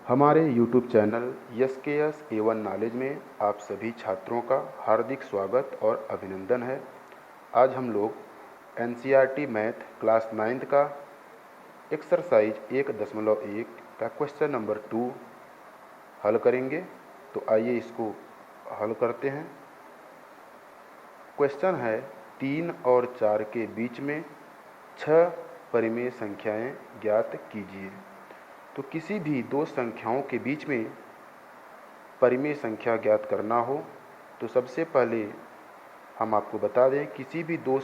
हमारे YouTube channel yes के yes A1 knowledge में आप सभी छात्रों का हार्दिक स्वागत और अभिनंदन है। आज हम लोग NCERT मैथ क्लास 9th का एक्सरसाइज 1.1 का क्वेश्चन नंबर 2 हल करेंगे। तो आइए इसको हल करते हैं। क्वेश्चन है 3 और 4 के बीच में 6 परिमेय संख्याएं ज्ञात कीजिए। तो किसी भी दो संख्याओं के बीच में परिमेय संख्या ज्ञात करना हो तो सबसे पहले हम आपको बता दें, किसी भी दो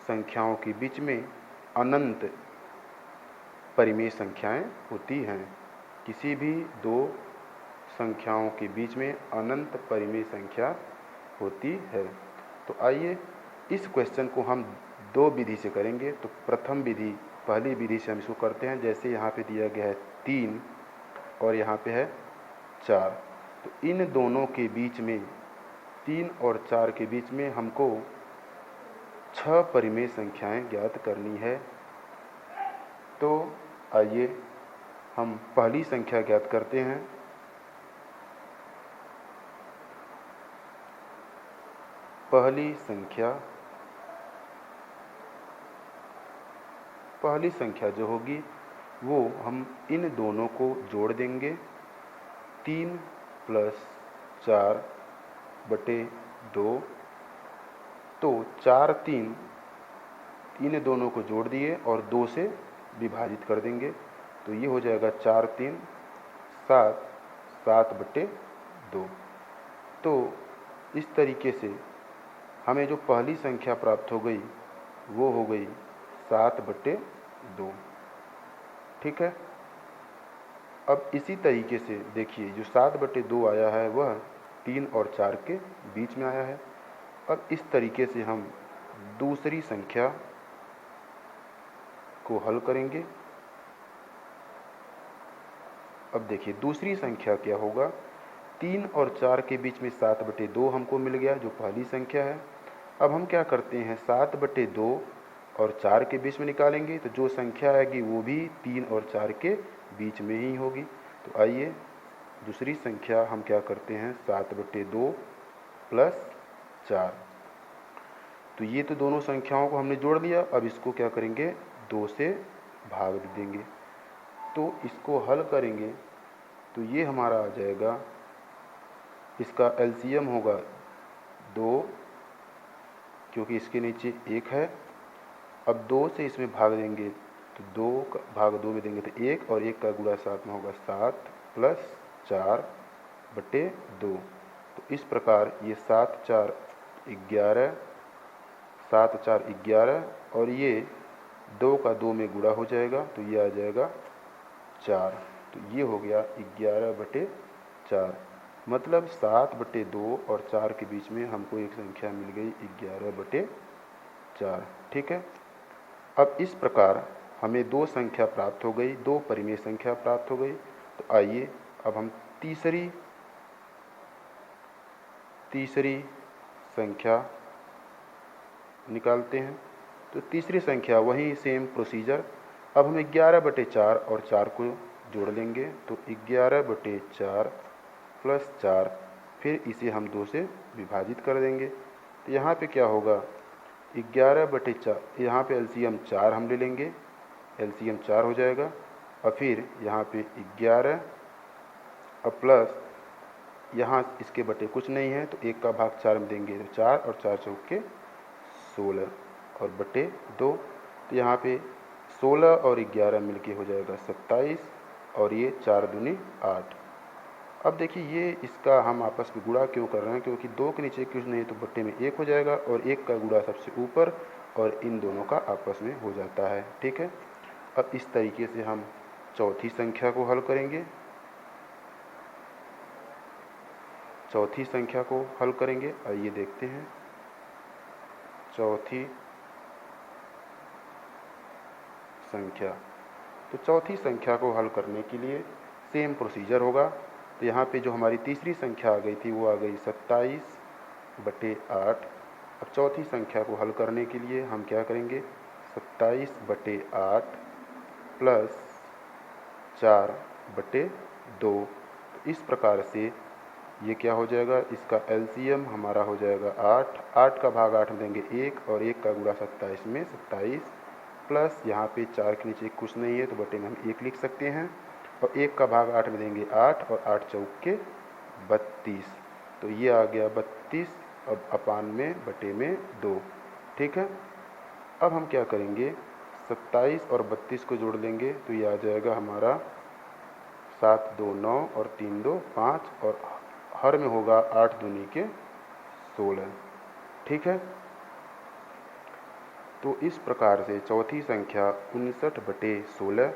संख्याओं के बीच में अनंत परिमेय संख्याएं होती हैं। किसी भी दो संख्याओं के बीच में अनंत परिमेय संख्या होती है। तो आइए इस क्वेश्चन को हम दो विधि से करेंगे। तो प्रथम विधि, पहली विधि से हम इसको करते हैं। जैसे यहाँ पे दिया गया है 3 और यहाँ पे है 4, तो इन दोनों के बीच में 3 और 4 के बीच में हमको 6 परिमेय संख्याएं ज्ञात करनी है। तो आइए हम पहली संख्या ज्ञात करते हैं। पहली संख्या जो होगी वो हम इन दोनों को जोड़ देंगे। 3 + 4/2। तो 4 3 इन दोनों को जोड़ दिए और 2 से विभाजित कर देंगे। तो ये हो जाएगा 4 3 7 7/2। तो इस तरीके से हमें जो पहली संख्या प्राप्त हो गई वो हो गई 7/2। ठीक है। अब इसी तरीके से देखिए, जो 7/2 आया है वह 3 और 4 के बीच में आया है। अब इस तरीके से हम दूसरी संख्या को हल करेंगे। अब देखिए दूसरी संख्या क्या होगा। 3 और 4 के बीच में 7/2 हमको मिल गया, जो पहली संख्या है। अब हम क्या करते हैं, 7/2 और 4 के बीच में निकालेंगे तो जो संख्या आएगी वो भी 3 और 4 के बीच में ही होगी। तो आइए दूसरी संख्या हम क्या करते हैं, 7/2 + 4। तो ये तो दोनों संख्याओं को हमने जोड़ लिया। अब इसको क्या करेंगे, 2 से भाग देंगे। तो इसको हल करेंगे तो ये हमारा आ जाएगा, इसका एलसीएम होगा 2, क्योंकि इसके नीचे 1 है। अब 2 से इसमें भाग देंगे तो 2 में देंगे तो 1, और 1 का गुणा 7 में होगा 7 + 4/2। तो इस प्रकार ये 7 4 11, 7 4 11, और ये 2 का 2 में गुणा हो जाएगा तो ये आ जाएगा 4। तो ये हो गया 11/4। मतलब 7/2 और 4 के बीच में हमको एक संख्या मिल गई 11/4। ठीक है। अब इस प्रकार हमें दो संख्या प्राप्त हो गई, दो परिमेय संख्या प्राप्त हो गई। तो आइए अब हम तीसरी संख्या निकालते हैं। तो तीसरी संख्या वही सेम प्रोसीजर। अब हम 11/4 और 4 को जोड़ लेंगे। तो 11/4 + 4, फिर इसे हम 2 से विभाजित कर देंगे। तो यहाँ पे क्या होगा, 11/4, यहाँ पे एलसीएम 4 हम ले लेंगे, एलसीएम 4 हो जाएगा। और फिर यहाँ पे 11, और प्लस यहाँ इसके बटे कुछ नहीं है तो 1 का भाग 4 में देंगे तो 4, और 4 चौके 16, और बटे 2। तो यहाँ पे 16 और 11 मिलके हो जाएगा 27, और ये 4 दूनी 8। अब देखिए ये इसका हम आपस में गुणा क्यों कर रहे हैं, क्योंकि 2 के नीचे कुछ नहीं तो बट्टे में 1 हो जाएगा, और 1 का गुणा सबसे ऊपर, और इन दोनों का आपस में हो जाता है। ठीक है। अब इस तरीके से हम चौथी संख्या को हल करेंगे। आइए देखते हैं चौथी संख्या। तो चौथी संख्या को हल करने के लिए सेम प्रोसीजर होगा। तो यहाँ पे जो हमारी तीसरी संख्या आ गई थी वो आ गई 27/8। अब चौथी संख्या को हल करने के लिए हम क्या करेंगे, 27/8 + 4/2। 2। तो इस प्रकार से ये क्या हो जाएगा, इसका एलसीएम हमारा हो जाएगा 8। 8 का भाग 8 में देंगे 1 और 1 का गुणा 27 में 27 प्लस यहाँ पे 4 के नीचे कुछ नहीं है तो बटे में हम 1 लिख सकते हैं और 1 का भाग 8 में देंगे 8 और 8 चौक के 32। तो ये आ गया 32 अब अपान में बटे में 2। ठीक है, अब हम क्या करेंगे 27 और 32 को जोड़ लेंगे तो ये आ जाएगा हमारा 7 2 9 और 3 2 5 और हर में होगा 8 दूनी के 16। ठीक है, तो इस प्रकार से चौथी संख्या 59/16।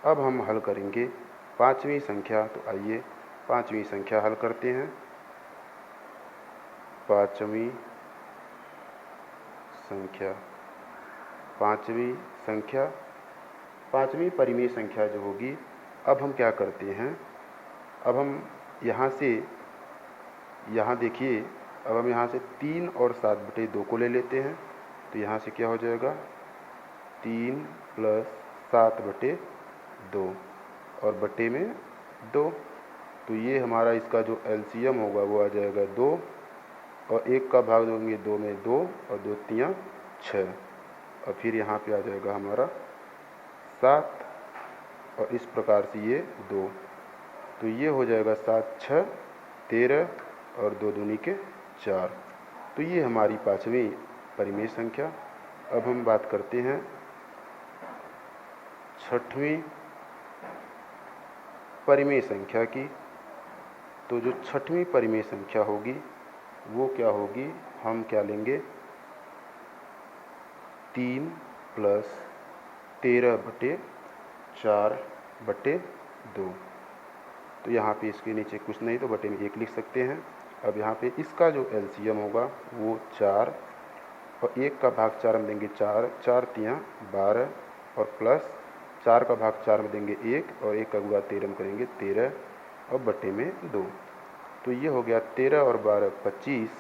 अब हम हल करेंगे पांचवी संख्या। तो आइए पांचवी संख्या हल करते हैं। पांचवी संख्या पांचवी परिमेय संख्या जो होगी, अब हम क्या करते हैं, अब हम यहाँ से यहाँ देखिए, अब हम यहाँ से 3 और 7/2 को ले लेते हैं। तो यहाँ से क्या हो जाएगा 3 + 7/2 और बटे में 2। तो ये हमारा इसका जो एलसीएम होगा वो आ जाएगा 2 और 1 का भाग देंगे 2 में 2 और 2 3 6 और फिर यहाँ पे आ जाएगा हमारा 7 और इस प्रकार से ये 2। तो ये हो जाएगा 7 6 13 और 2 दूनी के 4। तो ये हमारी पांचवी परिमेय संख्या। अब हम बात करते हैं छठवीं परिमेय संख्या की। तो जो छठवीं परिमेय संख्या होगी वो क्या होगी, हम क्या लेंगे 3 + 13/4/2। तो यहाँ पे इसके नीचे कुछ नहीं तो बटे में 1 लिख सकते हैं। अब यहाँ पे इसका जो एलसीएम होगा वो 4 और 1 का भाग 4 में देंगे 4, 4 3 12 और प्लस 4 का भाग 4 में देंगे 1 और 1 का गुणा 13 में करेंगे 13 और बटे में 2। तो ये हो गया 13 और 12 25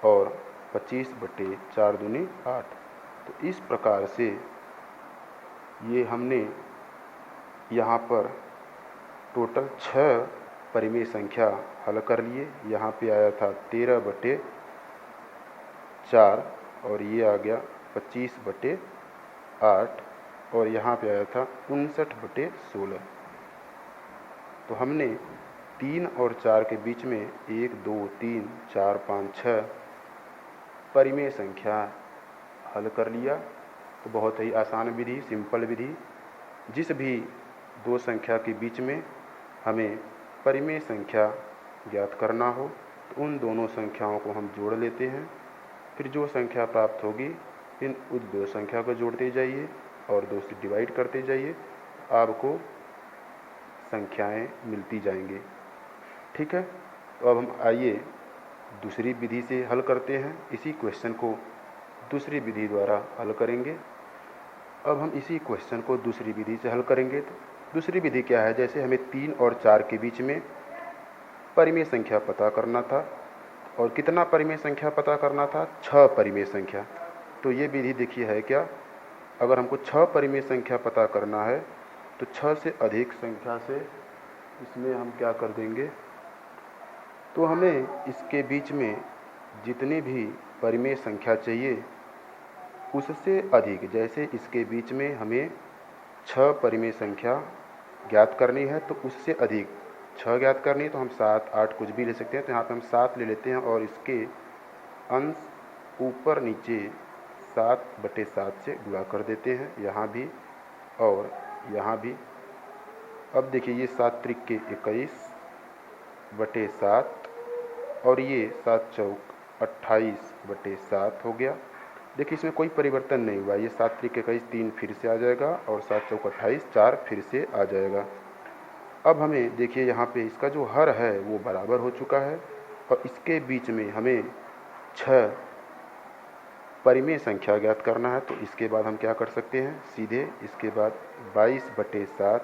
और 25/4 दूनी 8। तो इस प्रकार से ये हमने यहाँ पर टोटल 6 परिमेय संख्या हल कर लिए। यहाँ पे आया था 13/4 और ये आ गया 25/8 और यहाँ पे आया था 59/16। तो हमने 3 और 4 के बीच में 1 2 3 4 5 6 परिमेय संख्या हल कर लिया। तो बहुत ही आसान विधि, सिंपल विधि। जिस भी दो संख्या के बीच में हमें परिमेय संख्या ज्ञात करना हो तो उन दोनों संख्याओं को हम जोड़ लेते हैं। फिर जो संख्या प्राप्त होगी इन उस दो संख्या को जोड़ते जाइए और 2 से डिवाइड करते जाइए, आपको संख्याएं मिलती जाएंगी। ठीक है, तो अब हम आइए दूसरी विधि से हल करते हैं। इसी क्वेश्चन को दूसरी विधि द्वारा हल करेंगे। अब हम इसी क्वेश्चन को दूसरी विधि से हल करेंगे। तो दूसरी विधि क्या है, जैसे हमें 3 और 4 के बीच में परिमेय संख्या पता करना था और कितना परिमेय संख्या पता करना था, 6 परिमेय संख्या। तो ये विधि देखिए है क्या, अगर हमको 6 परिमेय संख्या पता करना है तो 6 से अधिक संख्या से इसमें हम क्या कर देंगे, तो हमें इसके बीच में जितनी भी परिमेय संख्या चाहिए उससे अधिक, जैसे इसके बीच में हमें 6 परिमेय संख्या ज्ञात करनी है तो उससे अधिक 6 ज्ञात करनी है तो हम 7 8 कुछ भी ले सकते हैं। तो यहाँ पे हम 7 ले लेते हैं और इसके अंश ऊपर नीचे 7/7 से गुणा कर देते हैं, यहाँ भी और यहाँ भी। अब देखिए ये 7 त्रिक के 21/7 और ये 7 चौक 28/7 हो गया। देखिए इसमें कोई परिवर्तन नहीं हुआ, ये 7 त्रिक 21 3 फिर से आ जाएगा और 7 चौक 28 4 फिर से आ जाएगा। अब हमें देखिए यहाँ पे इसका जो हर है वो बराबर हो चुका है और इसके बीच में हमें 6 परिमेय संख्या ज्ञात करना है। तो इसके बाद हम क्या कर सकते हैं, सीधे इसके बाद 22/7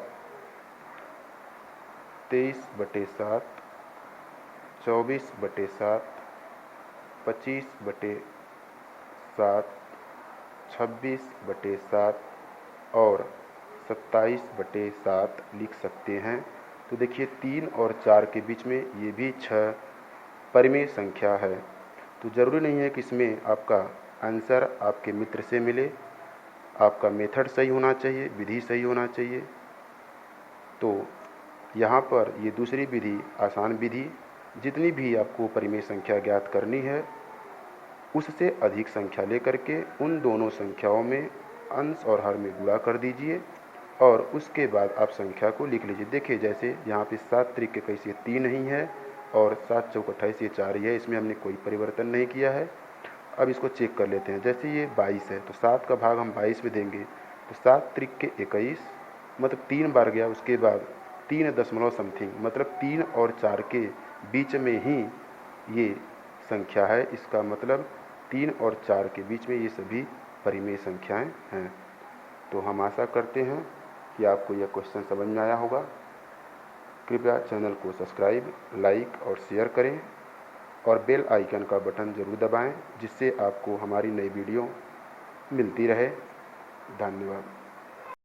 23/7 24/7 25/7 26/7 और 27/7 लिख सकते हैं। तो देखिए 3 और 4 के बीच में ये भी 6 परिमेय संख्या है। तो ज़रूरी नहीं है कि इसमें आपका आंसर आपके मित्र से मिले, आपका मेथड सही होना चाहिए, विधि सही होना चाहिए। तो यहाँ पर ये दूसरी विधि आसान विधि, जितनी भी आपको परिमेय संख्या ज्ञात करनी है उससे अधिक संख्या लेकर के उन दोनों संख्याओं में अंश और हर में गुणा कर दीजिए और उसके बाद आप संख्या को लिख लीजिए। देखिए जैसे यहाँ पे 7 त्रिक 21 ये 3 ही है और 7 चौक 28 ये 4 ही है, इसमें हमने कोई परिवर्तन नहीं किया है। अब इसको चेक कर लेते हैं। जैसे ये 22 है तो 7 का भाग हम 22 में देंगे तो 7 त्रिक 21 मतलब 3 बार गया, उसके बाद 3 दशमलव समथिंग मतलब 3 और 4 के बीच में ही ये संख्या है। इसका मतलब 3 और 4 के बीच में ये सभी परिमेय संख्याएं हैं। तो हम आशा करते हैं कि आपको यह क्वेश्चन समझ में आया होगा। कृपया चैनल को सब्सक्राइब, लाइक और शेयर करें और बेल आइकन का बटन ज़रूर दबाएं जिससे आपको हमारी नई वीडियो मिलती रहे। धन्यवाद।